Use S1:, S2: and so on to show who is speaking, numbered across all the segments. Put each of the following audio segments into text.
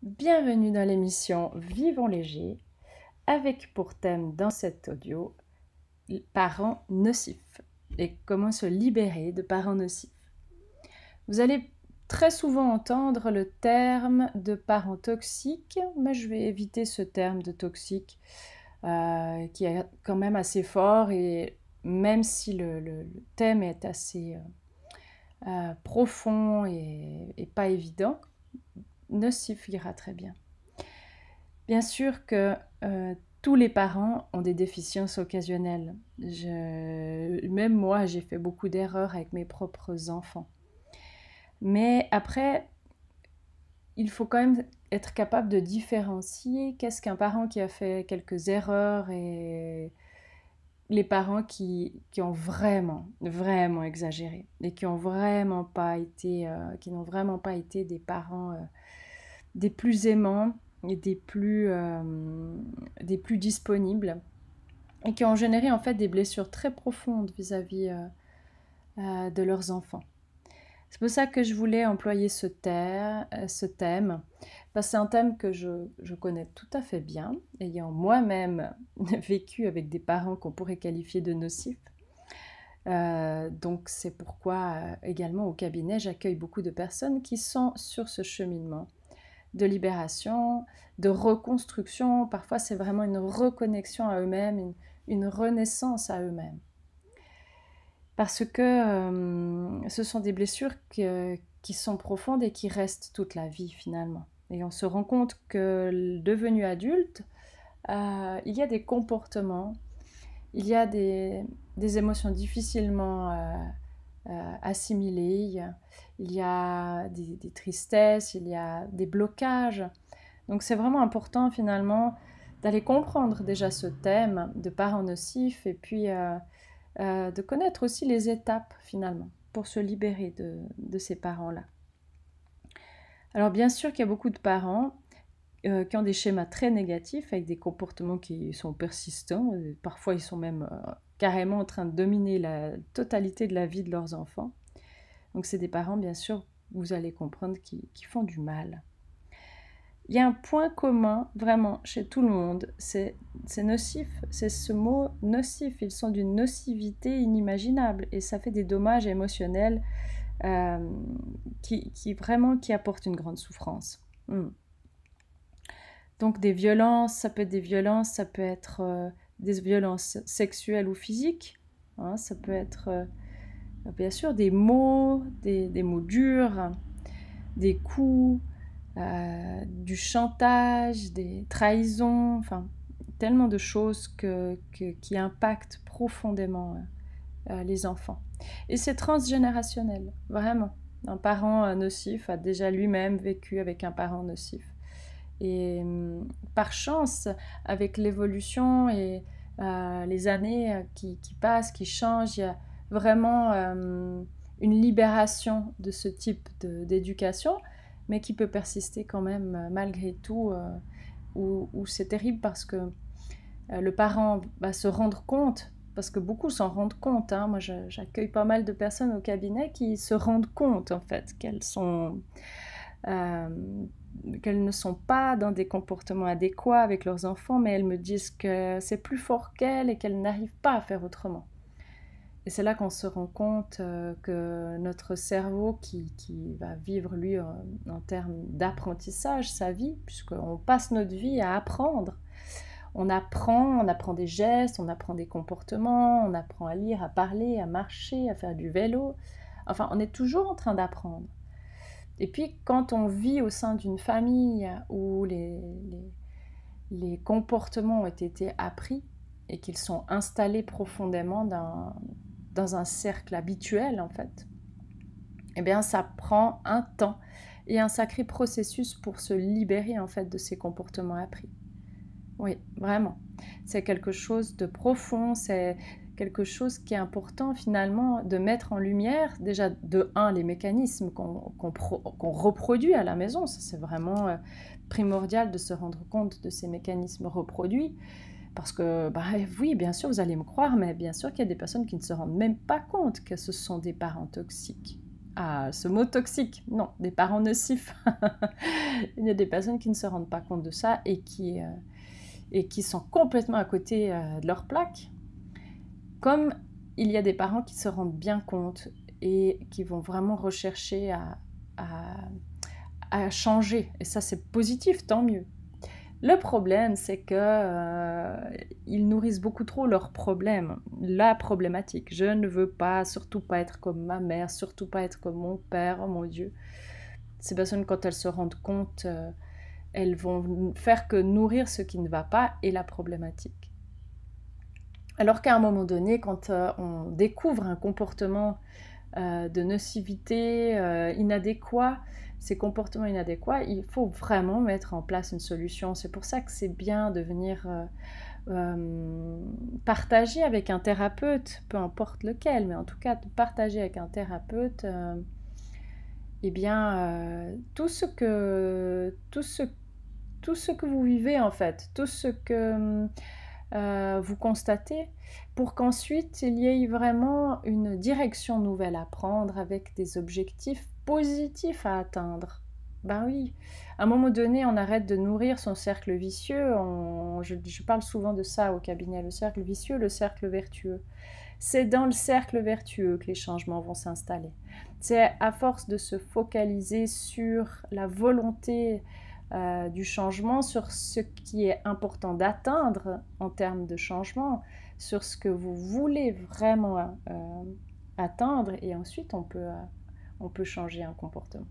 S1: Bienvenue dans l'émission Vivons léger, avec pour thème dans cet audio parents nocifs et comment se libérer de parents nocifs. Vous allez très souvent entendre le terme de parents toxiques, mais je vais éviter ce terme de toxique qui est quand même assez fort et même si le thème est assez profond et pas évident, nocif ira très bien. Bien sûr que tous les parents ont des déficiences occasionnelles. Même moi, j'ai fait beaucoup d'erreurs avec mes propres enfants. Mais après, il faut quand même être capable de différencier qu'est-ce qu'un parent qui a fait quelques erreurs et les parents qui ont vraiment, vraiment exagéré et qui n'ont vraiment pas été des parents des plus aimants et des plus disponibles et qui ont généré en fait des blessures très profondes vis-à-vis de leurs enfants. C'est pour ça que je voulais employer ce thème, parce que c'est un thème que je connais tout à fait bien, ayant moi-même vécu avec des parents qu'on pourrait qualifier de nocifs. Donc c'est pourquoi également au cabinet, j'accueille beaucoup de personnes qui sont sur ce cheminement de libération, de reconstruction. Parfois, c'est vraiment une reconnexion à eux-mêmes, une renaissance à eux-mêmes. Parce que ce sont des blessures qui sont profondes et qui restent toute la vie finalement. Et on se rend compte que devenu adulte, il y a des comportements, il y a des émotions difficilement assimilées, il y a des tristesses, il y a des blocages. Donc c'est vraiment important finalement d'aller comprendre déjà ce thème de parents nocifs et puis de connaître aussi les étapes finalement pour se libérer de ces parents-là. Alors bien sûr qu'il y a beaucoup de parents qui ont des schémas très négatifs avec des comportements qui sont persistants. Parfois ils sont même carrément en train de dominer la totalité de la vie de leurs enfants. Donc c'est des parents bien sûr, vous allez comprendre, qui font du mal. Il y a un point commun vraiment chez tout le monde, c'est nocif, c'est ce mot nocif, ils sont d'une nocivité inimaginable et ça fait des dommages émotionnels qui apportent une grande souffrance. Donc des violences, ça peut être des violences, ça peut être des violences sexuelles ou physiques, hein, ça peut être bien sûr des mots durs, des coups, du chantage, des trahisons, enfin tellement de choses qui impactent profondément les enfants. Et c'est transgénérationnel, vraiment. Un parent nocif a déjà lui-même vécu avec un parent nocif. Et par chance, avec l'évolution et les années qui passent, qui changent, il y a vraiment une libération de ce type d'éducation, mais qui peut persister quand même malgré tout, où c'est terrible parce que le parent va se rendre compte, parce que beaucoup s'en rendent compte, hein. Moi j'accueille pas mal de personnes au cabinet qui se rendent compte en fait euh, qu'elles ne sont pas dans des comportements adéquats avec leurs enfants, mais elles me disent que c'est plus fort qu'elles et qu'elles n'arrivent pas à faire autrement. Et c'est là qu'on se rend compte que notre cerveau, qui va vivre lui en termes d'apprentissage sa vie, puisqu'on passe notre vie à apprendre. On apprend des gestes, on apprend des comportements, on apprend à lire, à parler, à marcher, à faire du vélo. Enfin, on est toujours en train d'apprendre. Et puis, quand on vit au sein d'une famille où les comportements ont été appris et qu'ils sont installés profondément dans un cercle habituel, en fait, eh bien, ça prend un temps et un sacré processus pour se libérer, en fait, de ces comportements appris. Oui, vraiment. C'est quelque chose de profond, c'est quelque chose qui est important finalement de mettre en lumière, déjà de un, les mécanismes qu'on reproduit à la maison, ça c'est vraiment primordial de se rendre compte de ces mécanismes reproduits, parce que, bah oui, bien sûr, vous allez me croire, mais bien sûr qu'il y a des personnes qui ne se rendent même pas compte que ce sont des parents toxiques. Ah, ce mot toxique, non, des parents nocifs. Il y a des personnes qui ne se rendent pas compte de ça et qui sont complètement à côté de leur plaque. Comme il y a des parents qui se rendent bien compte et qui vont vraiment rechercher à changer. Et ça, c'est positif, tant mieux. Le problème, c'est qu'ils nourrissent beaucoup trop leurs problèmes, la problématique. Je ne veux pas, surtout pas être comme ma mère, surtout pas être comme mon père, oh mon Dieu. Ces personnes, quand elles se rendent compte, elles vont faire que nourrir ce qui ne va pas et la problématique. Alors qu'à un moment donné, quand on découvre un comportement de nocivité inadéquat, ces comportements inadéquats, il faut vraiment mettre en place une solution. C'est pour ça que c'est bien de venir partager avec un thérapeute, peu importe lequel, mais en tout cas de partager avec un thérapeute eh bien, tout ce que vous vivez en fait, tout ce que vous constatez, pour qu'ensuite il y ait vraiment une direction nouvelle à prendre avec des objectifs positifs à atteindre. Ben oui, à un moment donné, on arrête de nourrir son cercle vicieux. Je parle souvent de ça au cabinet, le cercle vicieux, le cercle vertueux. C'est dans le cercle vertueux que les changements vont s'installer. C'est à force de se focaliser sur la volonté du changement, sur ce qui est important d'atteindre en termes de changement, sur ce que vous voulez vraiment atteindre, et ensuite on peut changer un comportement.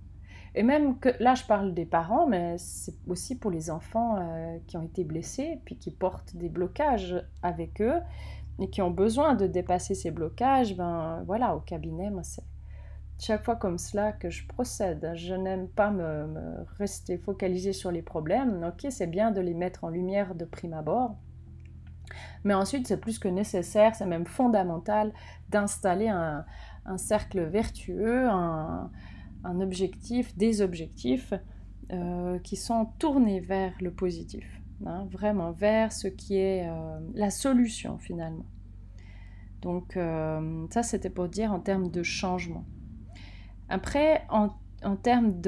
S1: Et même que là je parle des parents, mais c'est aussi pour les enfants qui ont été blessés, puis qui portent des blocages avec eux, et qui ont besoin de dépasser ces blocages. Ben voilà, au cabinet, moi c'est chaque fois comme cela que je procède. Je n'aime pas me rester focalisée sur les problèmes. Ok, c'est bien de les mettre en lumière de prime abord, mais ensuite c'est plus que nécessaire, c'est même fondamental d'installer un cercle vertueux, un objectif, des objectifs qui sont tournés vers le positif, hein, vraiment vers ce qui est la solution finalement. Donc ça c'était pour dire en termes de changement. Après, en termes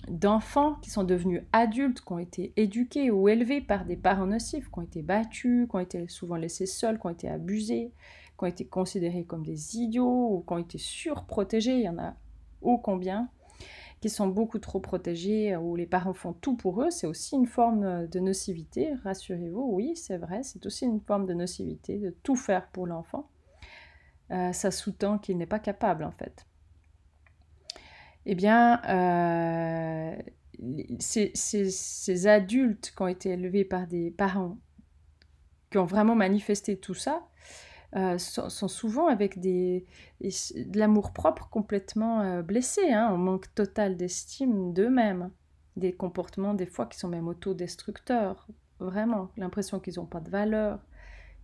S1: d'enfants qui sont devenus adultes, qui ont été éduqués ou élevés par des parents nocifs, qui ont été battus, qui ont été souvent laissés seuls, qui ont été abusés, qui ont été considérés comme des idiots ou qui ont été surprotégés, il y en a ô combien, qui sont beaucoup trop protégés, où les parents font tout pour eux, c'est aussi une forme de nocivité, rassurez-vous, oui, c'est vrai, c'est aussi une forme de nocivité, de tout faire pour l'enfant. Ça sous-tend qu'il n'est pas capable en fait. Eh bien, ces adultes qui ont été élevés par des parents qui ont vraiment manifesté tout ça sont souvent avec de l'amour-propre complètement blessé, hein, un manque total d'estime d'eux-mêmes, des comportements des fois qui sont même autodestructeurs, vraiment, l'impression qu'ils n'ont pas de valeur,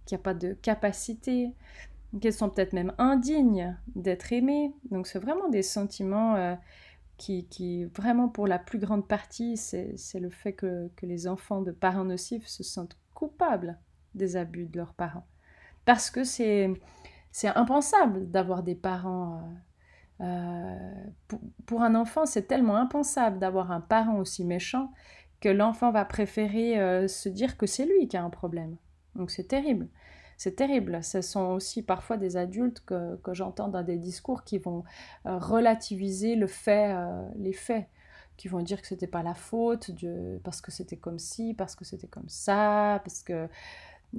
S1: qu'il n'y a pas de capacité, qu'elles sont peut-être même indignes d'être aimées. Donc c'est vraiment des sentiments qui, vraiment pour la plus grande partie, c'est le fait que les enfants de parents nocifs se sentent coupables des abus de leurs parents. Parce que c'est impensable d'avoir des parents... pour un enfant, c'est tellement impensable d'avoir un parent aussi méchant que l'enfant va préférer se dire que c'est lui qui a un problème. Donc c'est terrible. C'est terrible. Ce sont aussi parfois des adultes que j'entends dans des discours qui vont relativiser les faits, qui vont dire que c'était pas la faute, parce que c'était comme ci, parce que c'était comme ça, parce que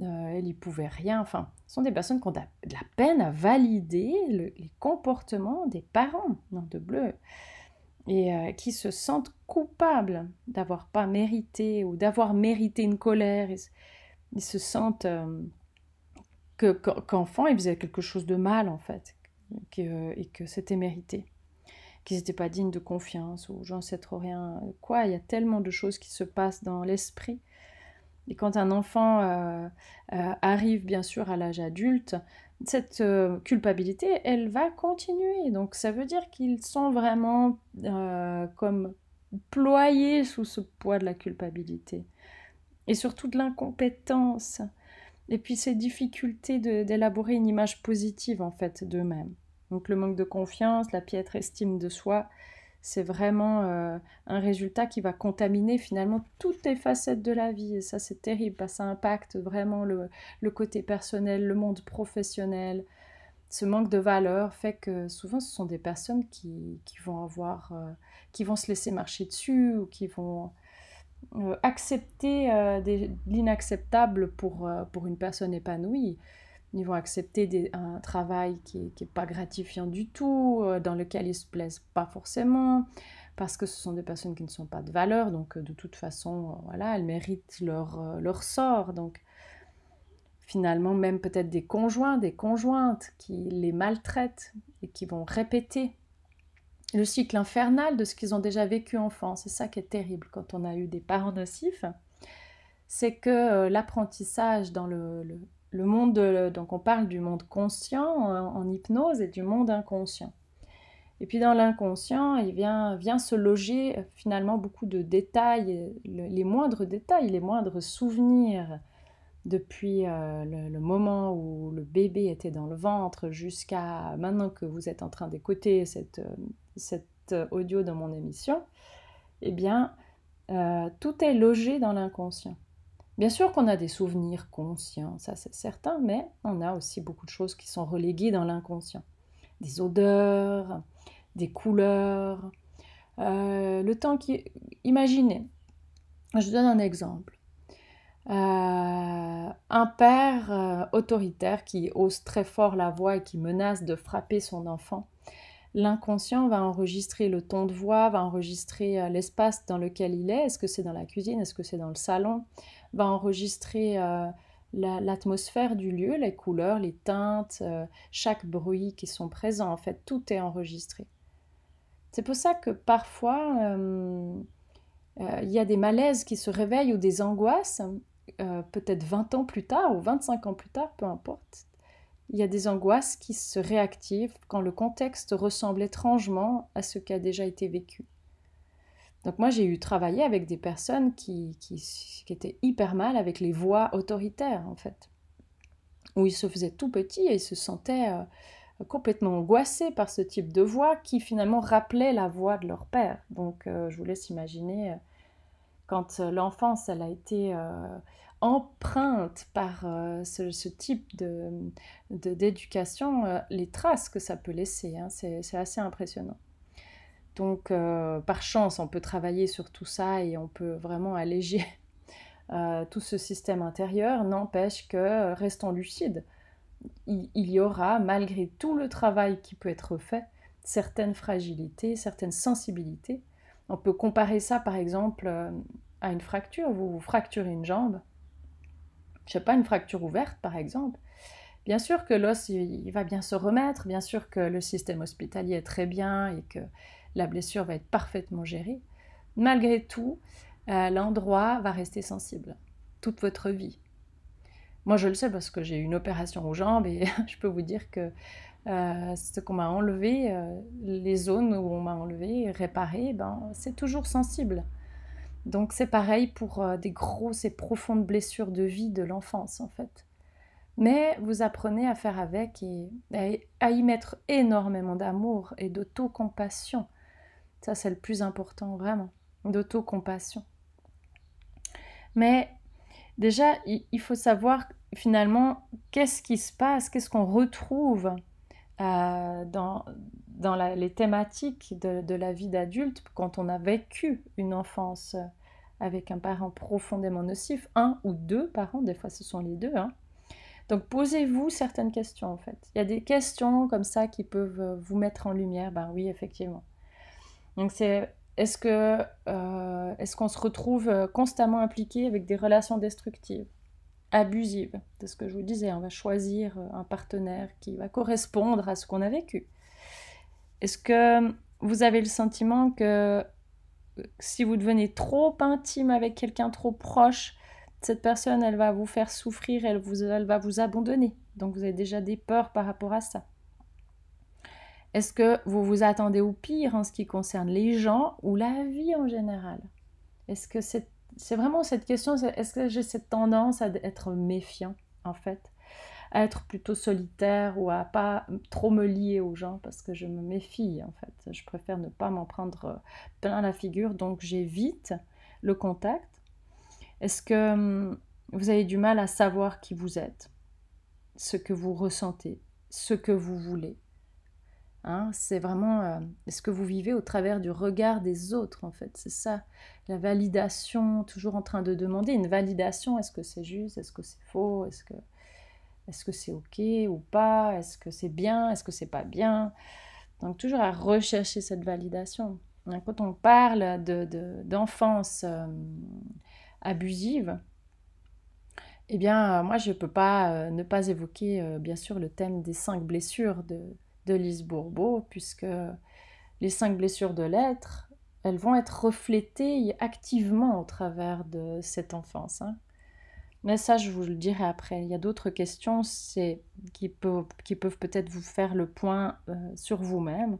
S1: elle n'y pouvait rien. Enfin, ce sont des personnes qui ont de la peine à valider les comportements des parents, non de bleu, et qui se sentent coupables d'avoir pas mérité ou d'avoir mérité une colère. Ils se sentent qu'enfant, ils faisaient quelque chose de mal, en fait, et que c'était mérité, qu'ils n'étaient pas dignes de confiance, ou j'en sais trop rien. Quoi, il y a tellement de choses qui se passent dans l'esprit. Et quand un enfant arrive, bien sûr, à l'âge adulte, cette culpabilité, elle va continuer. Donc, ça veut dire qu'ils sont vraiment comme ployés sous ce poids de la culpabilité. Et surtout de l'incompétence. Et puis ces difficultés d'élaborer une image positive en fait d'eux-mêmes. Donc le manque de confiance, la piètre estime de soi, c'est vraiment un résultat qui va contaminer finalement toutes les facettes de la vie. Et ça, c'est terrible, parce que ça impacte vraiment le côté personnel, le monde professionnel. Ce manque de valeur fait que souvent, ce sont des personnes qui vont qui vont se laisser marcher dessus ou qui vont accepter l'inacceptable pour une personne épanouie. Ils vont accepter un travail qui est pas gratifiant du tout, dans lequel ils se plaisent pas forcément, parce que ce sont des personnes qui ne sont pas de valeur, donc de toute façon, voilà, elles méritent leur sort. Donc finalement, même peut-être des conjoints, des conjointes qui les maltraitent et qui vont répéter le cycle infernal de ce qu'ils ont déjà vécu enfant. C'est ça qui est terrible quand on a eu des parents nocifs, c'est que l'apprentissage dans le monde, donc on parle du monde conscient en hypnose et du monde inconscient. Et puis dans l'inconscient, il vient se loger finalement beaucoup de détails, les moindres détails, les moindres souvenirs depuis le moment où le bébé était dans le ventre jusqu'à maintenant que vous êtes en train d'écouter cette audio dans mon émission. Eh bien, tout est logé dans l'inconscient. Bien sûr qu'on a des souvenirs conscients, ça c'est certain, mais on a aussi beaucoup de choses qui sont reléguées dans l'inconscient. Des odeurs, des couleurs, le temps qui... Imaginez, je donne un exemple. Un père autoritaire qui hausse très fort la voix et qui menace de frapper son enfant. L'inconscient va enregistrer le ton de voix, va enregistrer l'espace dans lequel il est. Est-ce que c'est dans la cuisine? Est-ce que c'est dans le salon? Va enregistrer l'atmosphère du lieu, les couleurs, les teintes, chaque bruit qui sont présents. En fait, tout est enregistré. C'est pour ça que parfois, il y a des malaises qui se réveillent ou des angoisses, peut-être 20 ans plus tard ou 25 ans plus tard, peu importe. Il y a des angoisses qui se réactivent quand le contexte ressemble étrangement à ce qui a déjà été vécu. Donc moi, j'ai travaillé avec des personnes qui étaient hyper mal avec les voix autoritaires, en fait. Où ils se faisaient tout petits et ils se sentaient complètement angoissés par ce type de voix qui finalement rappelait la voix de leur père. Donc je vous laisse imaginer quand l'enfance elle a été empreinte par ce type d'éducation, les traces que ça peut laisser, hein, c'est assez impressionnant. Donc par chance on peut travailler sur tout ça et on peut vraiment alléger tout ce système intérieur, n'empêche que restons lucides. Il y aura, malgré tout le travail qui peut être fait, certaines fragilités, certaines sensibilités. On peut comparer ça par exemple à une fracture. Vous fracturez une jambe, je sais pas, une fracture ouverte par exemple. Bien sûr que l'os il va bien se remettre, bien sûr que le système hospitalier est très bien et que la blessure va être parfaitement gérée. Malgré tout, l'endroit va rester sensible toute votre vie. Moi, je le sais parce que j'ai eu une opération aux jambes et je peux vous dire que ce qu'on m'a enlevé, les zones où on m'a enlevé, réparé, c'est toujours sensible. Donc c'est pareil pour des grosses et profondes blessures de vie de l'enfance, en fait. Mais vous apprenez à faire avec et à y mettre énormément d'amour et d'autocompassion. Ça, c'est le plus important, vraiment, d'autocompassion. Mais déjà, il faut savoir finalement qu'est-ce qui se passe, qu'est-ce qu'on retrouve dans les thématiques de la vie d'adulte quand on a vécu une enfance avec un parent profondément nocif, un ou deux parents, des fois ce sont les deux. Hein. Donc posez-vous certaines questions en fait. Il y a des questions comme ça qui peuvent vous mettre en lumière, ben oui effectivement. Donc est-ce qu'on se retrouve constamment impliqué avec des relations destructives, abusives? C'est ce que je vous disais, on va choisir un partenaire qui va correspondre à ce qu'on a vécu. Est-ce que vous avez le sentiment que si vous devenez trop intime avec quelqu'un trop proche, cette personne, elle va vous faire souffrir, elle va vous abandonner? Donc vous avez déjà des peurs par rapport à ça. Est-ce que vous vous attendez au pire en ce qui concerne les gens ou la vie en général? Est-ce que c'est vraiment cette question, est-ce que j'ai cette tendance à être méfiant en fait? à être plutôt solitaire ou à pas trop me lier aux gens parce que je me méfie en fait. Je préfère ne pas m'en prendre plein la figure, donc j'évite le contact. Est-ce que vous avez du mal à savoir qui vous êtes, ce que vous ressentez, ce que vous voulez? Hein, c'est vraiment ce que vous vivez au travers du regard des autres, en fait. C'est ça, la validation, toujours en train de demander une validation. Est-ce que c'est juste? Est-ce que c'est faux? Est-ce que c'est OK ou pas? Est-ce que c'est bien? Est-ce que c'est pas bien? Donc, toujours à rechercher cette validation. Quand on parle d'enfance abusive, eh bien, moi, je ne peux pas ne pas évoquer, bien sûr, le thème des 5 blessures de Lise Bourbeau, puisque les 5 blessures de l'être, elles vont être reflétées activement au travers de cette enfance. Hein. Mais ça, je vous le dirai après. Il y a d'autres questions qui peuvent peut-être vous faire le point sur vous-même.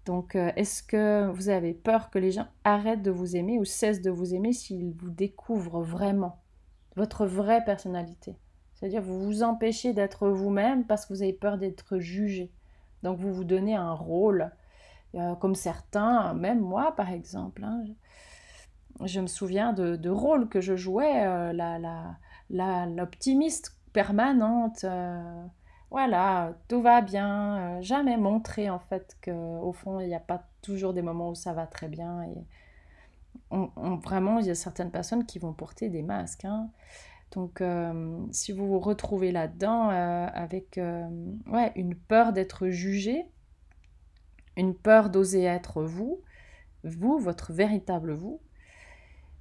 S1: Donc, est-ce que vous avez peur que les gens arrêtent de vous aimer ou cessent de vous aimer s'ils vous découvrent vraiment, votre vraie personnalité? C'est-à-dire, vous vous empêchez d'être vous-même parce que vous avez peur d'être jugé. Donc, vous vous donnez un rôle, comme certains, même moi par exemple. Hein, je me souviens de rôles que je jouais, l'optimiste permanente. Voilà, tout va bien, jamais montrer en fait qu'au fond il n'y a pas toujours des moments où ça va très bien. Et vraiment, il y a certaines personnes qui vont porter des masques. Hein. Donc, si vous vous retrouvez là-dedans avec ouais, une peur d'être jugé, une peur d'oser être vous, votre véritable vous,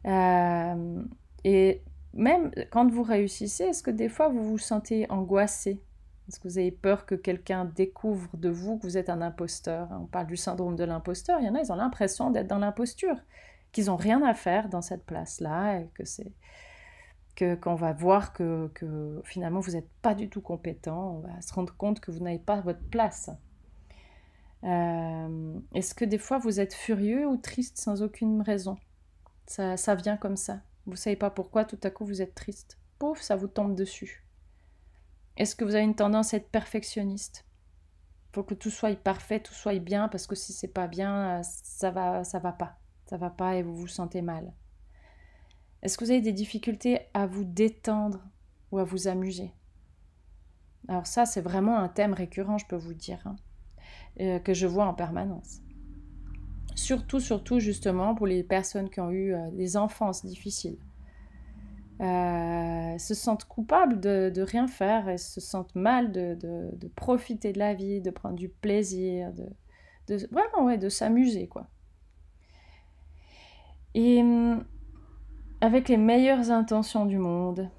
S1: et même quand vous réussissez, est-ce que des fois vous vous sentez angoissé? Est-ce que vous avez peur que quelqu'un découvre de vous que vous êtes un imposteur? On parle du syndrome de l'imposteur. Il y en a, ils ont l'impression d'être dans l'imposture, qu'ils n'ont rien à faire dans cette place-là, et qu'on va voir que finalement vous n'êtes pas du tout compétent, on va se rendre compte que vous n'avez pas votre place. Est-ce que des fois vous êtes furieux ou triste sans aucune raison? Ça vient comme ça. Vous ne savez pas pourquoi, tout à coup vous êtes triste. Pouf, ça vous tombe dessus. Est-ce que vous avez une tendance à être perfectionniste? Il faut que tout soit parfait, tout soit bien, parce que si c'est pas bien, ça va pas. Ça va pas et vous vous sentez mal. Est-ce que vous avez des difficultés à vous détendre ou à vous amuser? Alors ça, c'est vraiment un thème récurrent, je peux vous dire, hein, que je vois en permanence. Surtout justement pour les personnes qui ont eu des enfances difficiles. Se sentent coupables de rien faire et se sentent mal de profiter de la vie, de prendre du plaisir, vraiment ouais, de s'amuser quoi. Et avec les meilleures intentions du monde,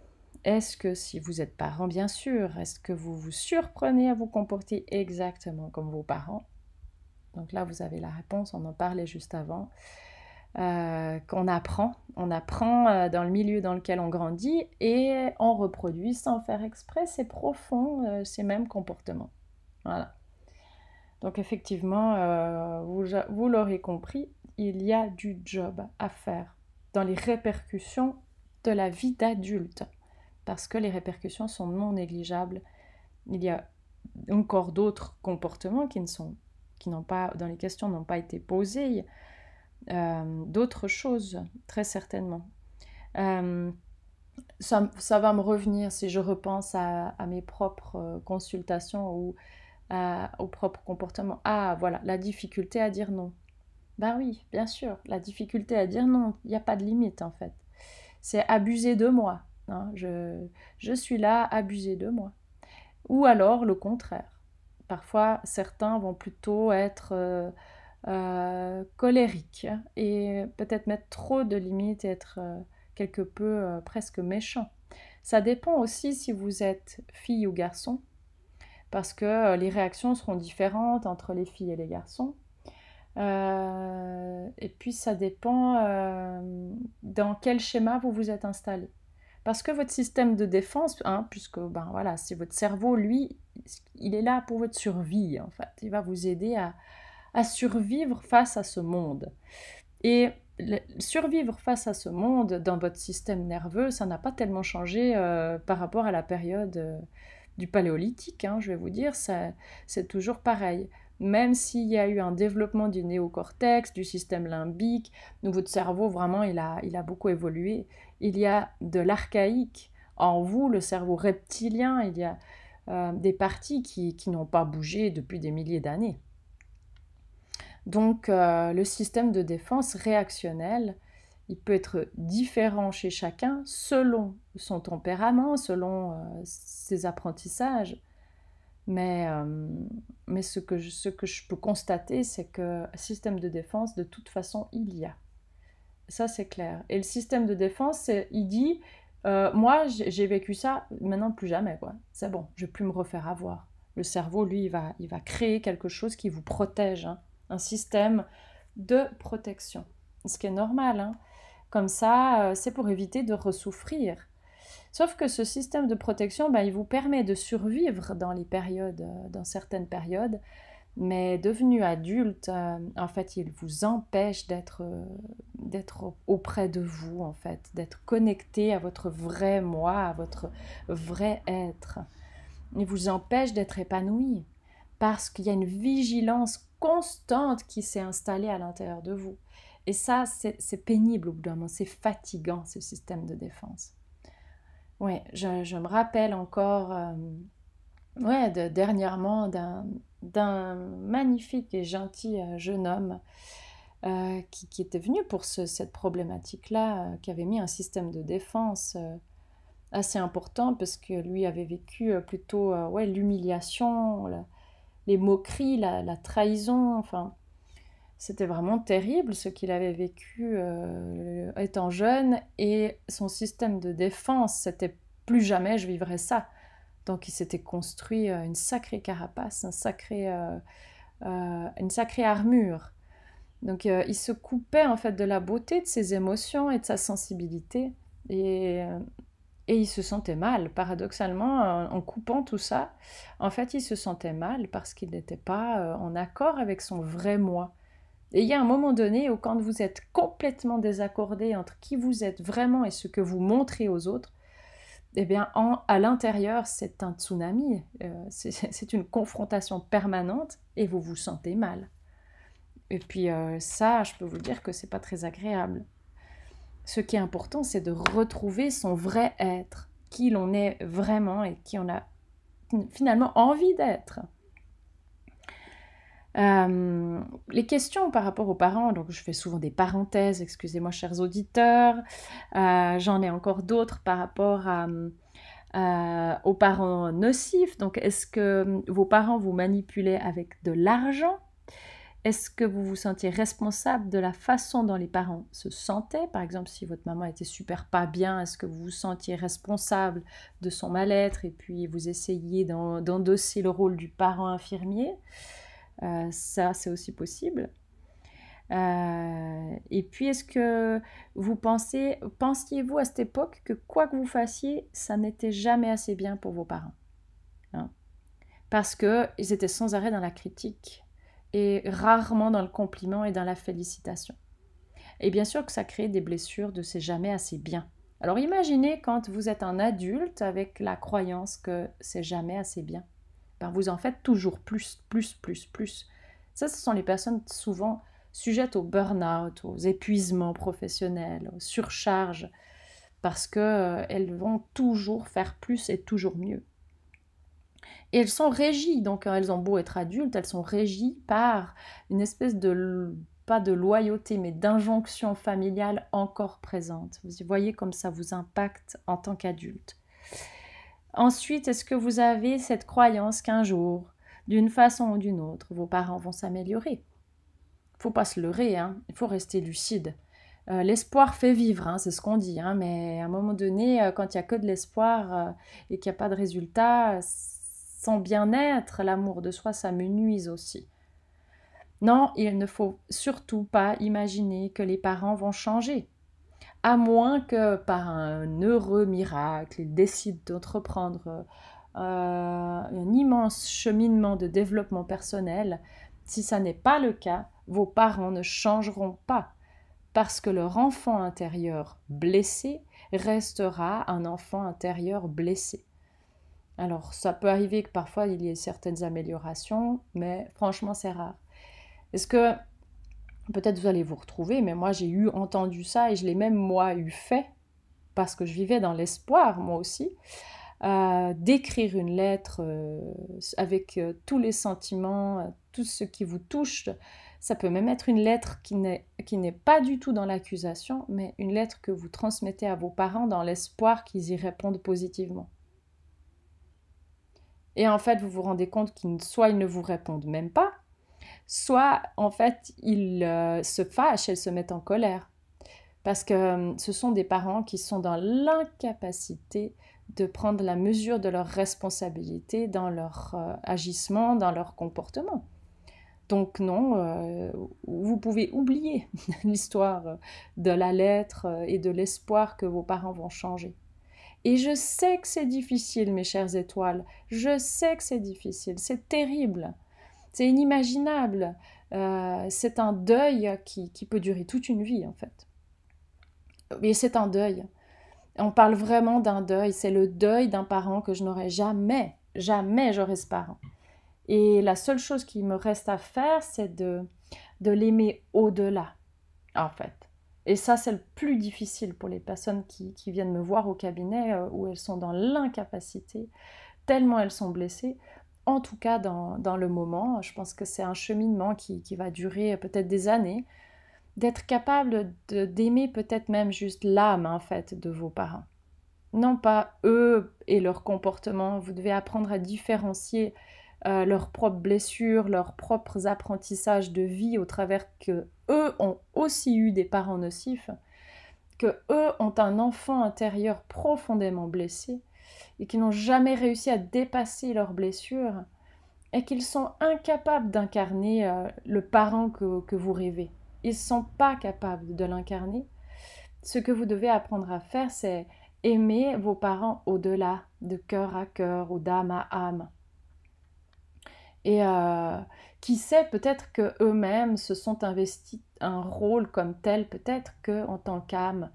S1: est-ce que si vous êtes parent bien sûr, est-ce que vous vous surprenez à vous comporter exactement comme vos parents? Donc là vous avez la réponse, on en parlait juste avant. Qu'on apprend. On apprend dans le milieu dans lequel on grandit et on reproduit sans faire exprès ces profonds, ces mêmes comportements. Voilà. Donc effectivement, vous l'aurez compris, il y a du job à faire dans les répercussions de la vie d'adulte parce que les répercussions sont non négligeables. Il y a encore d'autres comportements qui n'ont pas, dans les questions n'ont pas été posées. D'autres choses, très certainement. Ça va me revenir si je repense à mes propres consultations ou au propre comportement. Ah, voilà, la difficulté à dire non. Ben oui, bien sûr, la difficulté à dire non, il n'y a pas de limite en fait. C'est abuser de moi. Hein, je suis là, abuser de moi. Ou alors le contraire. Parfois, certains vont plutôt être colérique et peut-être mettre trop de limites et être quelque peu presque méchant. Ça dépend aussi si vous êtes fille ou garçon, parce que les réactions seront différentes entre les filles et les garçons. Et puis ça dépend dans quel schéma vous vous êtes installé. Parce que votre système de défense, hein, puisque ben, voilà, c'est votre cerveau, lui, il est là pour votre survie en fait. Il va vous aider à survivre face à ce monde. Et survivre face à ce monde dans votre système nerveux, ça n'a pas tellement changé par rapport à la période du paléolithique, hein, je vais vous dire, c'est toujours pareil. Même s'il y a eu un développement du néocortex, du système limbique, donc votre cerveau, vraiment, il a beaucoup évolué. Il y a de l'archaïque en vous, le cerveau reptilien, il y a des parties qui n'ont pas bougé depuis des milliers d'années. Donc, le système de défense réactionnel, il peut être différent chez chacun selon son tempérament, selon ses apprentissages. Mais ce que je peux constater, c'est que système de défense, de toute façon, il y a. Ça, c'est clair. Et le système de défense, il dit, moi, j'ai vécu ça, maintenant plus jamais, quoi. C'est bon, je ne vais plus me refaire avoir. Le cerveau, lui, il va créer quelque chose qui vous protège, hein, un système de protection. Ce qui est normal, hein. Comme ça, c'est pour éviter de ressouffrir. Sauf que ce système de protection, il vous permet de survivre dans certaines périodes, mais devenu adulte, en fait, il vous empêche d'être auprès de vous, en fait, d'être connecté à votre vrai moi, à votre vrai être. Il vous empêche d'être épanoui, parce qu'il y a une vigilance constante qui s'est installée à l'intérieur de vous. Et ça, c'est pénible au bout d'un moment, c'est fatigant, ce système de défense. Oui, je me rappelle encore dernièrement d'un magnifique et gentil jeune homme qui était venu pour cette problématique-là, qui avait mis un système de défense assez important parce que lui avait vécu plutôt l'humiliation, les moqueries, la trahison, enfin... C'était vraiment terrible ce qu'il avait vécu étant jeune, et son système de défense, c'était plus jamais je vivrai ça. Donc il s'était construit une sacrée carapace, une sacrée armure. Donc il se coupait en fait de la beauté de ses émotions et de sa sensibilité, et il se sentait mal, paradoxalement, en coupant tout ça. En fait, il se sentait mal parce qu'il n'était pas en accord avec son vrai moi. Et il y a un moment donné où quand vous êtes complètement désaccordé entre qui vous êtes vraiment et ce que vous montrez aux autres, eh bien, à l'intérieur, c'est un tsunami, c'est une confrontation permanente et vous vous sentez mal. Et puis ça, je peux vous dire que c'est pas très agréable. Ce qui est important, c'est de retrouver son vrai être, qui l'on est vraiment et qui on a finalement envie d'être. Les questions par rapport aux parents, donc je fais souvent des parenthèses, excusez-moi chers auditeurs, j'en ai encore d'autres par rapport aux parents nocifs. Donc est-ce que vos parents vous manipulaient avec de l'argent? Est-ce que vous vous sentiez responsable de la façon dont les parents se sentaient? Par exemple, si votre maman était super pas bien, est-ce que vous vous sentiez responsable de son mal-être et puis vous essayiez d'endosser le rôle du parent infirmier? Ça, c'est aussi possible. Et puis, est-ce que vous pensiez-vous à cette époque que quoi que vous fassiez, ça n'était jamais assez bien pour vos parents, hein? Parce qu'ils étaient sans arrêt dans la critique et rarement dans le compliment et dans la félicitation. Et bien sûr que ça crée des blessures de c'est jamais assez bien. Alors imaginez quand vous êtes un adulte avec la croyance que c'est jamais assez bien. Vous en faites toujours plus. Ça, ce sont les personnes souvent sujettes au burn-out, aux épuisements professionnels, aux surcharges, parce qu'elles vont toujours faire plus et toujours mieux. Et elles sont régies, donc elles ont beau être adultes, elles sont régies par une espèce de, pas de loyauté, mais d'injonction familiale encore présente. Vous voyez comme ça vous impacte en tant qu'adulte. Ensuite, est-ce que vous avez cette croyance qu'un jour, d'une façon ou d'une autre, vos parents vont s'améliorer? Il ne faut pas se leurrer, hein, il faut rester lucide. L'espoir fait vivre, hein, c'est ce qu'on dit, hein, mais à un moment donné, quand il n'y a que de l'espoir et qu'il n'y a pas de résultat, sans bien-être, l'amour de soi, ça me nuise aussi. Non, il ne faut surtout pas imaginer que les parents vont changer. À moins que par un heureux miracle, ils décident d'entreprendre un immense cheminement de développement personnel. Si ça n'est pas le cas, vos parents ne changeront pas, parce que leur enfant intérieur blessé restera un enfant intérieur blessé. Alors, ça peut arriver que parfois il y ait certaines améliorations, mais franchement, c'est rare. Est-ce que peut-être vous allez vous retrouver, mais moi j'ai eu entendu ça et je l'ai même moi eu fait parce que je vivais dans l'espoir moi aussi, d'écrire une lettre avec tous les sentiments, tout ce qui vous touche. Ça peut même être une lettre qui n'est pas du tout dans l'accusation, mais une lettre que vous transmettez à vos parents dans l'espoir qu'ils y répondent positivement. Et en fait, vous vous rendez compte qu'ils soit ils ne vous répondent même pas, soit en fait ils se fâchent et se mettent en colère. Parce que ce sont des parents qui sont dans l'incapacité de prendre la mesure de leurs responsabilités dans leur agissement, dans leur comportement. Donc non, vous pouvez oublier l'histoire de la lettre et de l'espoir que vos parents vont changer. Et je sais que c'est difficile, mes chères étoiles. Je sais que c'est difficile. C'est terrible. C'est inimaginable. C'est un deuil qui peut durer toute une vie, en fait. Et c'est un deuil. On parle vraiment d'un deuil. C'est le deuil d'un parent que je n'aurai jamais, jamais j'aurai ce parent. Et la seule chose qui me reste à faire, c'est de l'aimer au-delà, en fait. Et ça, c'est le plus difficile pour les personnes qui viennent me voir au cabinet où elles sont dans l'incapacité, tellement elles sont blessées. En tout cas, dans le moment, je pense que c'est un cheminement qui va durer peut-être des années, d'être capable d'aimer peut-être même juste l'âme, en fait, de vos parents. Non pas eux et leur comportement, vous devez apprendre à différencier leurs propres blessures, leurs propres apprentissages de vie au travers que eux ont aussi eu des parents nocifs, que eux ont un enfant intérieur profondément blessé et qui n'ont jamais réussi à dépasser leurs blessures et qu'ils sont incapables d'incarner le parent que vous rêvez. Ils ne sont pas capables de l'incarner. Ce que vous devez apprendre à faire, c'est aimer vos parents au-delà, de cœur à cœur ou d'âme à âme. Et qui sait, peut-être qu'eux-mêmes se sont investis un rôle comme tel, peut-être qu'en tant qu'âme.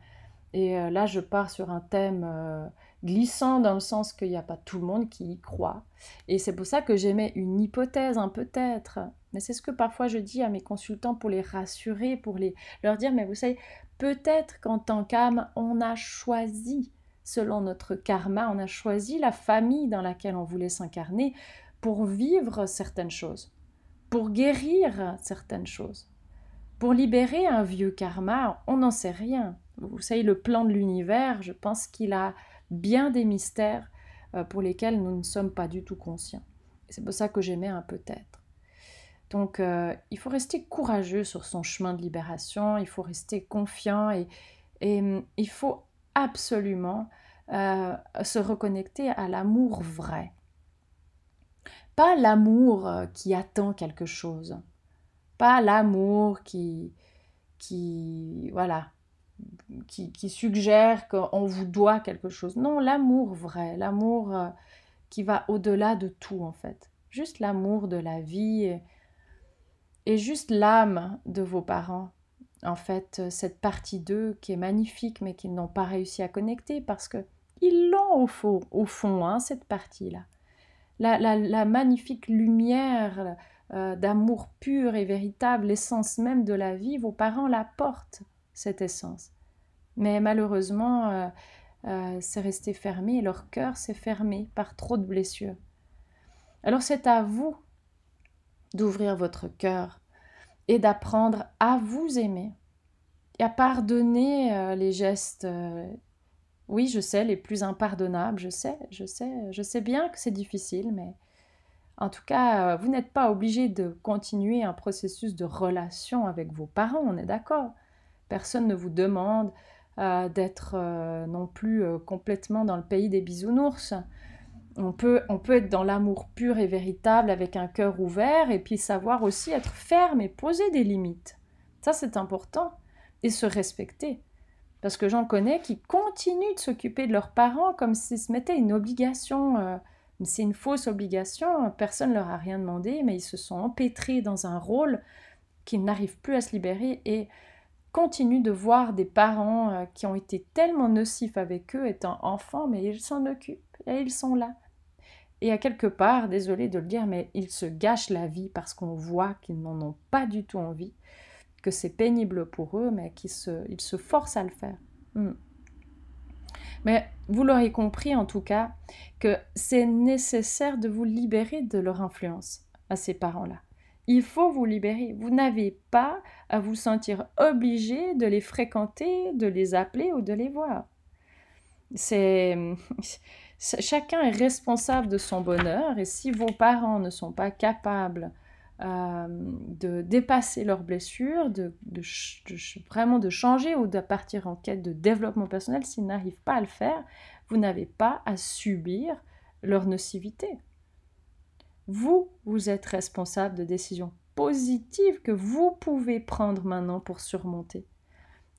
S1: Et là, je pars sur un thème glissant dans le sens qu'il n'y a pas tout le monde qui y croit. Et c'est pour ça que j'émets une hypothèse, un peut-être. Mais c'est ce que parfois je dis à mes consultants pour les rassurer, leur dire, mais vous savez, peut-être qu'en tant qu'âme, on a choisi, selon notre karma, on a choisi la famille dans laquelle on voulait s'incarner pour vivre certaines choses, pour guérir certaines choses, pour libérer un vieux karma, on n'en sait rien. Vous savez, le plan de l'univers, je pense qu'il a bien des mystères pour lesquels nous ne sommes pas du tout conscients. C'est pour ça que j'aimais un peut-être. Donc, il faut rester courageux sur son chemin de libération, il faut rester confiant et il faut absolument se reconnecter à l'amour vrai. Pas l'amour qui attend quelque chose, pas l'amour voilà, qui suggère qu'on vous doit quelque chose. Non, l'amour vrai, l'amour qui va au-delà de tout en fait. Juste l'amour de la vie et juste l'âme de vos parents. En fait, cette partie d'eux qui est magnifique mais qu'ils n'ont pas réussi à connecter parce que ils l'ont au fond hein, cette partie-là. La magnifique lumière d'amour pur et véritable, l'essence même de la vie, vos parents la portent, cette essence. Mais malheureusement, c'est resté fermé, leur cœur s'est fermé par trop de blessures. Alors c'est à vous d'ouvrir votre cœur et d'apprendre à vous aimer et à pardonner les gestes, oui je sais, les plus impardonnables, je sais bien que c'est difficile, mais en tout cas, vous n'êtes pas obligé de continuer un processus de relation avec vos parents, on est d'accord. Personne ne vous demande d'être non plus complètement dans le pays des bisounours. On peut être dans l'amour pur et véritable avec un cœur ouvert et puis savoir aussi être ferme et poser des limites. Ça, c'est important. Et se respecter. Parce que j'en connais qui continuent de s'occuper de leurs parents comme s'ils se mettaient une obligation. C'est une fausse obligation, personne ne leur a rien demandé, mais ils se sont empêtrés dans un rôle qu'ils n'arrivent plus à se libérer et continuent de voir des parents qui ont été tellement nocifs avec eux étant enfants, mais ils s'en occupent et ils sont là. Et à quelque part, désolé de le dire, mais ils se gâchent la vie parce qu'on voit qu'ils n'en ont pas du tout envie, que c'est pénible pour eux, mais ils se forcent à le faire. Mais vous l'aurez compris en tout cas, que c'est nécessaire de vous libérer de leur influence à ces parents-là. Il faut vous libérer. Vous n'avez pas à vous sentir obligé de les fréquenter, de les appeler ou de les voir. Chacun est responsable de son bonheur et si vos parents ne sont pas capables de dépasser leurs blessures, vraiment de changer ou de partir en quête de développement personnel, s'ils n'arrivent pas à le faire, vous n'avez pas à subir leur nocivité. Vous êtes responsable de décisions positives que vous pouvez prendre maintenant pour surmonter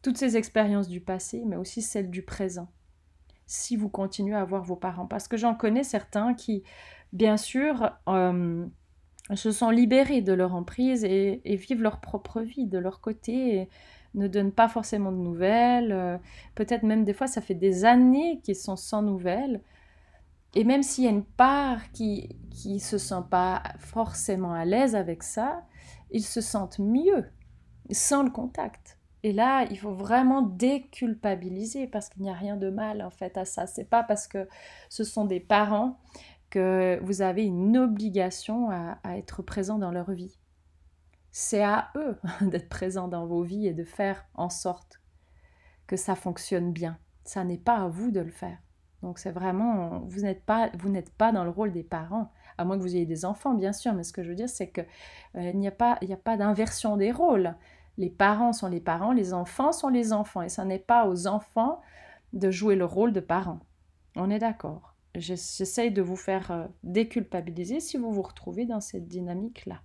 S1: toutes ces expériences du passé, mais aussi celles du présent, si vous continuez à voir vos parents. Parce que j'en connais certains qui, bien sûr, se sont libérés de leur emprise et vivent leur propre vie de leur côté et ne donnent pas forcément de nouvelles. Peut-être même des fois, ça fait des années qu'ils sont sans nouvelles. Et même s'il y a une part qui ne se sent pas forcément à l'aise avec ça, ils se sentent mieux sans le contact. Et là, il faut vraiment déculpabiliser parce qu'il n'y a rien de mal en fait à ça. C'est pas parce que ce sont des parents que vous avez une obligation à être présent dans leur vie. C'est à eux d'être présents dans vos vies et de faire en sorte que ça fonctionne bien. Ça n'est pas à vous de le faire. Donc c'est vraiment, vous n'êtes pas dans le rôle des parents, à moins que vous ayez des enfants bien sûr, mais ce que je veux dire c'est que il n'y a pas d'inversion des rôles. Les parents sont les parents, les enfants sont les enfants, et ça n'est pas aux enfants de jouer le rôle de parents. On est d'accord. J'essaye de vous faire déculpabiliser si vous vous retrouvez dans cette dynamique-là.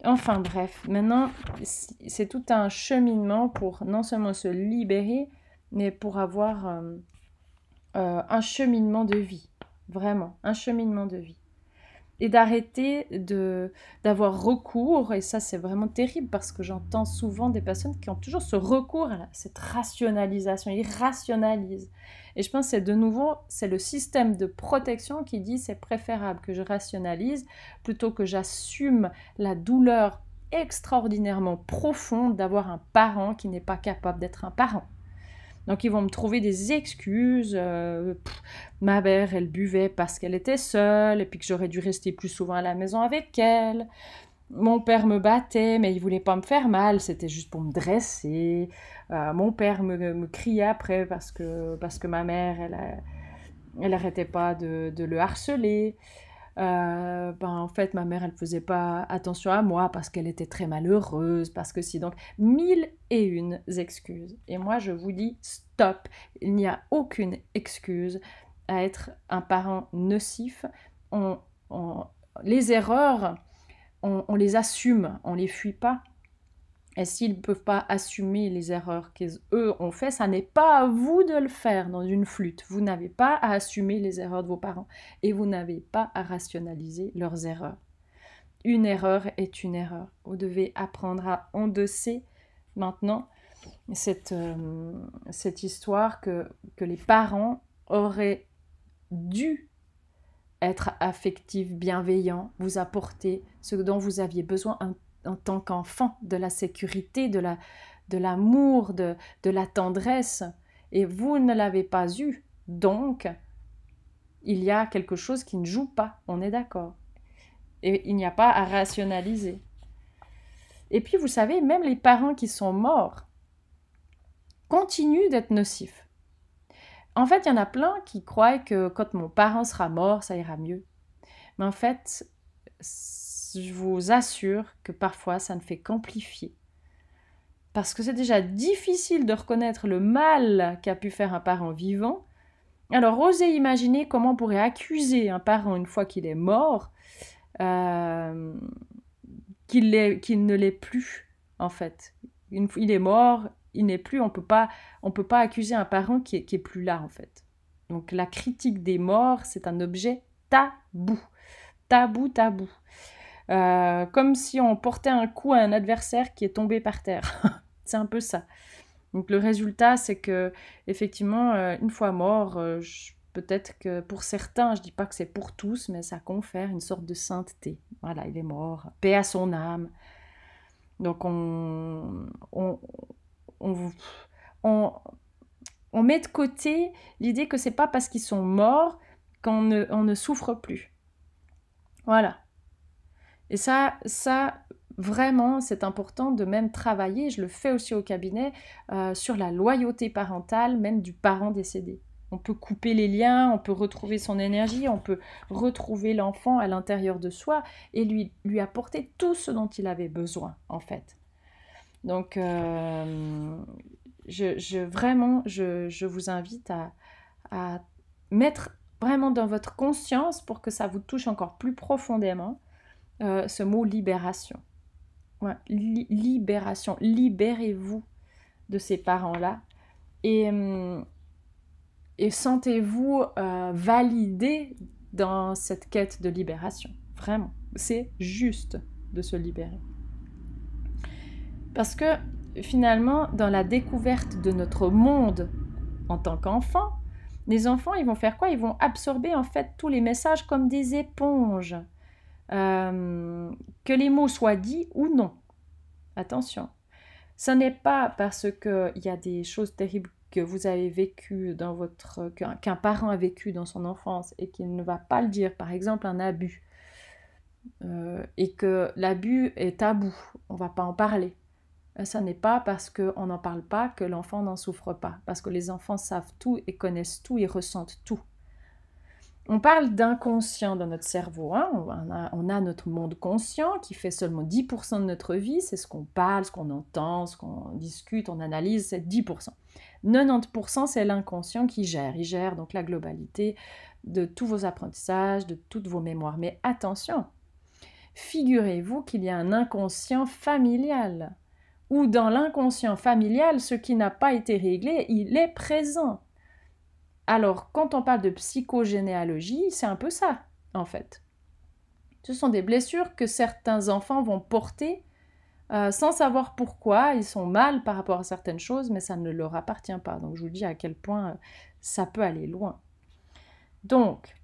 S1: Enfin bref, maintenant, c'est tout un cheminement pour non seulement se libérer, mais pour avoir un cheminement de vie. Vraiment, un cheminement de vie. Et d'arrêter d'avoir recours, et ça c'est vraiment terrible parce que j'entends souvent des personnes qui ont toujours ce recours à cette rationalisation, ils rationalisent. Et je pense que c'est de nouveau, c'est le système de protection qui dit c'est préférable que je rationalise plutôt que j'assume la douleur extraordinairement profonde d'avoir un parent qui n'est pas capable d'être un parent. Donc ils vont me trouver des excuses, ma mère elle buvait parce qu'elle était seule et puis que j'aurais dû rester plus souvent à la maison avec elle. Mon père me battait mais il voulait pas me faire mal, c'était juste pour me dresser. Mon père me criait après parce que ma mère elle arrêtait pas de le harceler. En fait ma mère elle faisait pas attention à moi parce qu'elle était très malheureuse, parce que si, donc 1001 excuses. Et moi je vous dis stop, il n'y a aucune excuse à être un parent nocif. Les erreurs on les assume, on les fuit pas. Et s'ils ne peuvent pas assumer les erreurs qu'eux ont fait, ça n'est pas à vous de le faire dans une flûte. Vous n'avez pas à assumer les erreurs de vos parents et vous n'avez pas à rationaliser leurs erreurs. Une erreur est une erreur. Vous devez apprendre à endosser maintenant cette histoire que les parents auraient dû être affectifs, bienveillants, vous apporter ce dont vous aviez besoin en tant qu'enfant, de la sécurité, de l'amour, de la tendresse, et vous ne l'avez pas eu. Donc, il y a quelque chose qui ne joue pas, on est d'accord. Et il n'y a pas à rationaliser. Et puis, vous savez, même les parents qui sont morts continuent d'être nocifs. En fait, il y en a plein qui croient que quand mon parent sera mort, ça ira mieux. Mais en fait, je vous assure que parfois ça ne fait qu'amplifier. Parce que c'est déjà difficile de reconnaître le mal qu'a pu faire un parent vivant. Alors osez imaginer comment on pourrait accuser un parent une fois qu'il est mort, qu'il ne l'est plus en fait. Il est mort, il n'est plus, on peut pas accuser un parent qui est plus là en fait. Donc la critique des morts, c'est un objet tabou. Tabou. Comme si on portait un coup à un adversaire qui est tombé par terre. C'est un peu ça. Donc le résultat, c'est que effectivement, une fois mort, peut-être que pour certains, je ne dis pas que c'est pour tous, mais ça confère une sorte de sainteté. Voilà, il est mort, paix à son âme. Donc on, on met de côté l'idée que c'est pas parce qu'ils sont morts qu'on ne souffre plus. Voilà. Et ça vraiment, c'est important de même travailler, je le fais aussi au cabinet, sur la loyauté parentale, même du parent décédé. On peut couper les liens, on peut retrouver son énergie, on peut retrouver l'enfant à l'intérieur de soi et lui apporter tout ce dont il avait besoin, en fait. Donc, je vous invite à mettre vraiment dans votre conscience, pour que ça vous touche encore plus profondément, ce mot libération. Ouais, libération. Libérez-vous de ces parents-là et sentez-vous validé dans cette quête de libération. Vraiment, c'est juste de se libérer. Parce que finalement, dans la découverte de notre monde en tant qu'enfant, les enfants, ils vont faire quoi? Ils vont absorber en fait tous les messages comme des éponges. Que les mots soient dits ou non. Attention. Ce n'est pas parce qu'il y a des choses terribles que vous avez vécues dans qu'un parent a vécu dans son enfance et qu'il ne va pas le dire, par exemple un abus, et que l'abus est tabou, on ne va pas en parler. Ça n'est pas parce qu'on n'en parle pas que l'enfant n'en souffre pas, parce que les enfants savent tout et connaissent tout, ils ressentent tout. On parle d'inconscient dans notre cerveau, hein. On a notre monde conscient qui fait seulement 10% de notre vie, c'est ce qu'on parle, ce qu'on entend, ce qu'on discute, on analyse, c'est 10%. 90% c'est l'inconscient qui gère, il gère donc la globalité de tous vos apprentissages, de toutes vos mémoires. Mais attention, figurez-vous qu'il y a un inconscient familial, où dans l'inconscient familial, ce qui n'a pas été réglé, il est présent. Alors, quand on parle de psychogénéalogie, c'est un peu ça, en fait. Ce sont des blessures que certains enfants vont porter sans savoir pourquoi. Ils sont mal par rapport à certaines choses, mais ça ne leur appartient pas. Donc, je vous dis à quel point ça peut aller loin. Donc,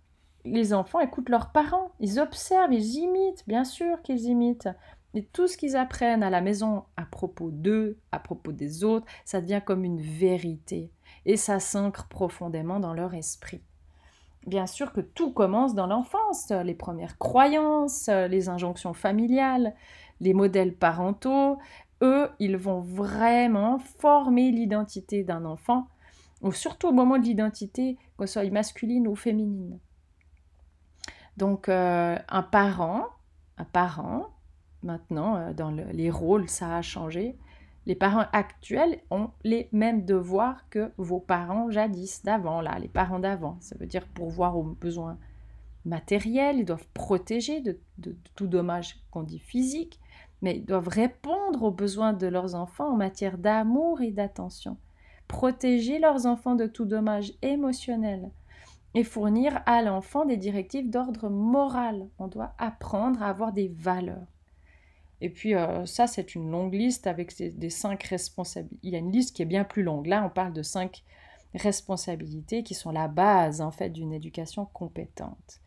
S1: les enfants écoutent leurs parents. Ils observent, ils imitent, bien sûr qu'ils imitent. Et tout ce qu'ils apprennent à la maison à propos d'eux, à propos des autres, ça devient comme une vérité. Et ça s'ancre profondément dans leur esprit. Bien sûr que tout commence dans l'enfance, les premières croyances, les injonctions familiales, les modèles parentaux. Eux, ils vont vraiment former l'identité d'un enfant, ou surtout au moment de l'identité, qu'elle soit masculine ou féminine. Donc, un parent, maintenant, dans les rôles, ça a changé. Les parents actuels ont les mêmes devoirs que vos parents jadis, d'avant, là, les parents d'avant. Ça veut dire pourvoir aux besoins matériels, ils doivent protéger de tout dommage qu'on dit physique, mais ils doivent répondre aux besoins de leurs enfants en matière d'amour et d'attention. Protéger leurs enfants de tout dommage émotionnel et fournir à l'enfant des directives d'ordre moral. On doit apprendre à avoir des valeurs. Et puis ça, c'est une longue liste avec des 5 responsabilités. Il y a une liste qui est bien plus longue. Là, on parle de 5 responsabilités qui sont la base, en fait, d'une éducation compétente.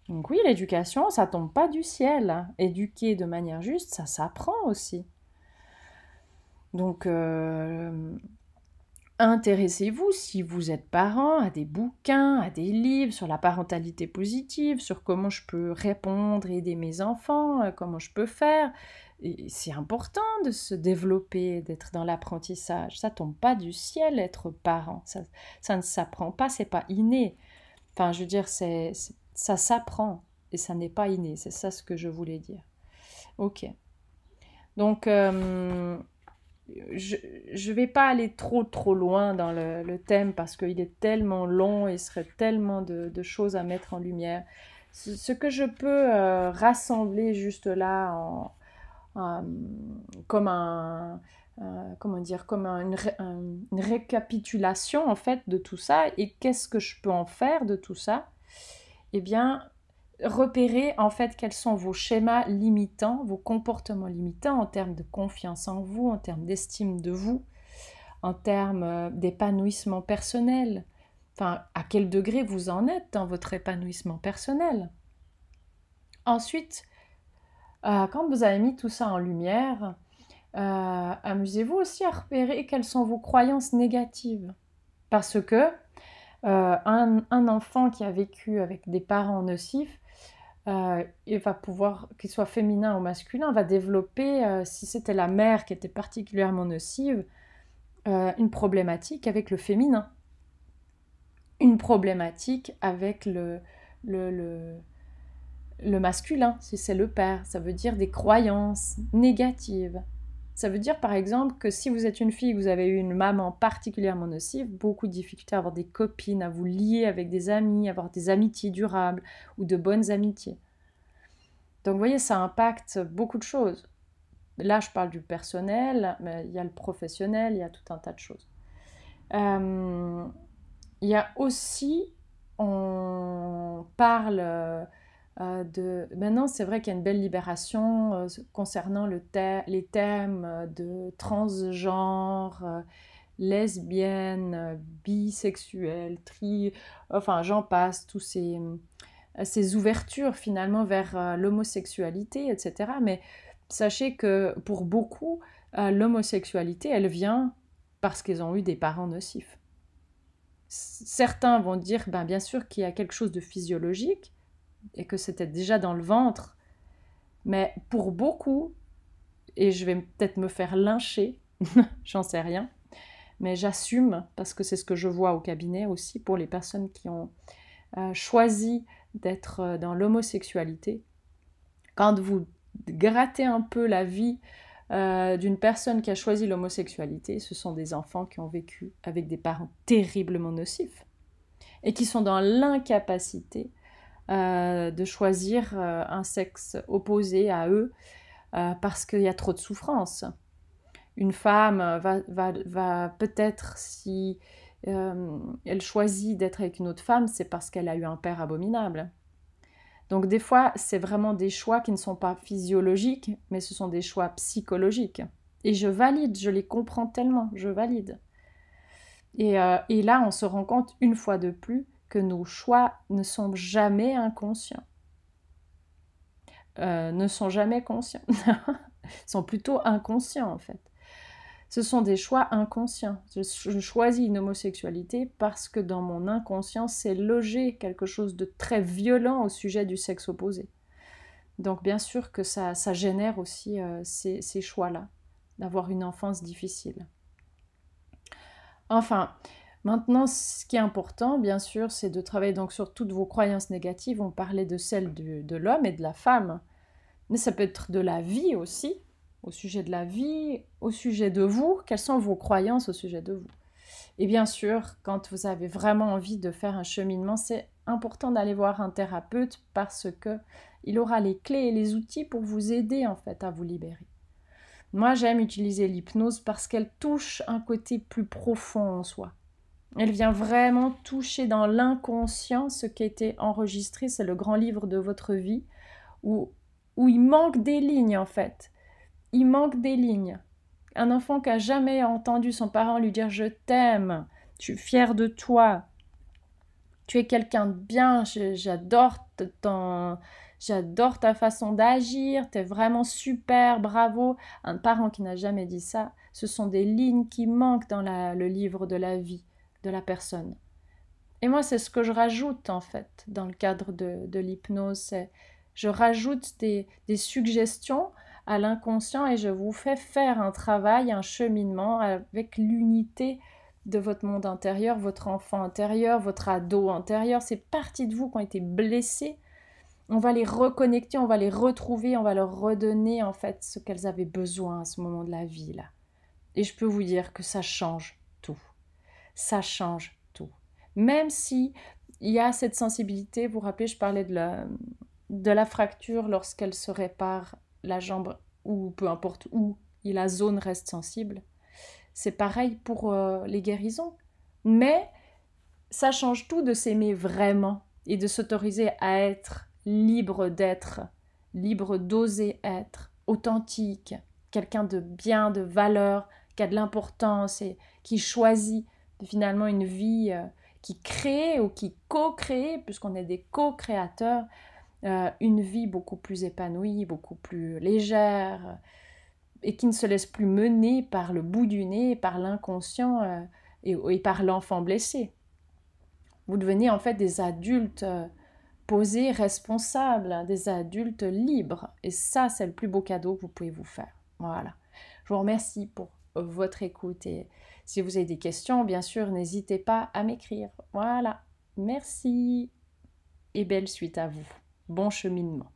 S1: Donc oui, l'éducation, ça tombe pas du ciel, hein. Éduquer de manière juste, ça s'apprend aussi. Donc, intéressez-vous, si vous êtes parent, à des bouquins, à des livres sur la parentalité positive, sur comment je peux répondre et aider mes enfants, comment je peux faire. Et c'est important de se développer, d'être dans l'apprentissage. Ça tombe pas du ciel, être parent. Ça ne s'apprend pas, c'est pas inné. Enfin, je veux dire, ça s'apprend et ça n'est pas inné. C'est ça ce que je voulais dire. Ok. Donc, je vais pas aller trop loin dans le thème parce qu'il est tellement long et il serait tellement de choses à mettre en lumière. Ce que je peux rassembler juste là comme une récapitulation en fait de tout ça, et qu'est-ce que je peux en faire de tout ça? Eh bien, repérer en fait quels sont vos schémas limitants, vos comportements limitants en termes de confiance en vous, en termes d'estime de vous, en termes d'épanouissement personnel. Enfin, à quel degré vous en êtes dans votre épanouissement personnel. Ensuite, quand vous avez mis tout ça en lumière, amusez-vous aussi à repérer quelles sont vos croyances négatives. Parce que un enfant qui a vécu avec des parents nocifs, il va pouvoir, qu'il soit féminin ou masculin, va développer, si c'était la mère qui était particulièrement nocive, une problématique avec le féminin. Une problématique avec le masculin, si c'est le père. Ça veut dire des croyances négatives. Ça veut dire par exemple que si vous êtes une fille, vous avez eu une maman particulièrement nocive, beaucoup de difficultés à avoir des copines, à vous lier avec des amis, à avoir des amitiés durables ou de bonnes amitiés. Donc vous voyez, ça impacte beaucoup de choses. Là, je parle du personnel, mais il y a le professionnel, il y a tout un tas de choses. Il y a aussi, on parle Maintenant, c'est vrai qu'il y a une belle libération concernant les thèmes de transgenre, lesbienne, bisexuelle, enfin j'en passe, tous ces ouvertures finalement vers l'homosexualité, etc. Mais sachez que pour beaucoup, l'homosexualité, elle vient parce qu'ils ont eu des parents nocifs. Certains vont dire, bien sûr qu'il y a quelque chose de physiologique, et que c'était déjà dans le ventre. Mais pour beaucoup, et je vais peut-être me faire lyncher, j'en sais rien, mais j'assume, parce que c'est ce que je vois au cabinet aussi, pour les personnes qui ont choisi d'être dans l'homosexualité. Quand vous grattez un peu la vie d'une personne qui a choisi l'homosexualité, ce sont des enfants qui ont vécu avec des parents terriblement nocifs et qui sont dans l'incapacité de choisir un sexe opposé à eux parce qu'il y a trop de souffrance. Une femme va peut-être, si elle choisit d'être avec une autre femme, c'est parce qu'elle a eu un père abominable. Donc des fois, c'est vraiment des choix qui ne sont pas physiologiques, mais ce sont des choix psychologiques. Et je valide, je les comprends tellement, je valide. Et là, on se rend compte une fois de plus que nos choix ne sont jamais inconscients. Ne sont jamais conscients. Sont plutôt inconscients en fait. Ce sont des choix inconscients. Je choisis une homosexualité parce que dans mon inconscient, c'est logé quelque chose de très violent au sujet du sexe opposé. Donc bien sûr que ça génère aussi ces choix-là, d'avoir une enfance difficile. Enfin, maintenant, ce qui est important, bien sûr, c'est de travailler donc sur toutes vos croyances négatives. On parlait de celles de l'homme et de la femme, mais ça peut être de la vie aussi, au sujet de la vie, au sujet de vous. Quelles sont vos croyances au sujet de vous? Et bien sûr, quand vous avez vraiment envie de faire un cheminement, c'est important d'aller voir un thérapeute parce qu'il aura les clés et les outils pour vous aider en fait à vous libérer. Moi, j'aime utiliser l'hypnose parce qu'elle touche un côté plus profond en soi. Elle vient vraiment toucher dans l'inconscient ce qui a été enregistré. C'est le grand livre de votre vie où il manque des lignes en fait. Il manque des lignes. Un enfant qui n'a jamais entendu son parent lui dire « je t'aime, je suis fière de toi, tu es quelqu'un de bien, j'adore ta façon d'agir, t'es vraiment super, bravo ». Un parent qui n'a jamais dit ça, ce sont des lignes qui manquent dans le livre de la vie de la personne. Et moi, c'est ce que je rajoute en fait dans le cadre de l'hypnose. Je rajoute des suggestions à l'inconscient et je vous fais faire un travail, un cheminement avec l'unité de votre monde intérieur, votre enfant intérieur, votre ado intérieur, ces parties de vous qui ont été blessées. On va les reconnecter, on va les retrouver, on va leur redonner en fait ce qu'elles avaient besoin à ce moment de la vie là. Et je peux vous dire que ça change tout. Ça change tout. Même si il y a cette sensibilité, vous vous rappelez, je parlais de la fracture lorsqu'elle se répare la jambe ou peu importe où la zone reste sensible. C'est pareil pour les guérisons. Mais ça change tout de s'aimer vraiment et de s'autoriser à être libre d'être, libre d'oser être, authentique, quelqu'un de bien, de valeur, qui a de l'importance et qui choisit finalement une vie qui créent ou qui co-créent, puisqu'on est des co-créateurs, une vie beaucoup plus épanouie, beaucoup plus légère, et qui ne se laisse plus mener par le bout du nez, par l'inconscient et par l'enfant blessé. Vous devenez en fait des adultes posés, responsables, hein, des adultes libres. Et ça, c'est le plus beau cadeau que vous pouvez vous faire. Voilà. Je vous remercie pour votre écoute. Et si vous avez des questions, bien sûr, n'hésitez pas à m'écrire. Voilà. Merci. Et belle suite à vous. Bon cheminement.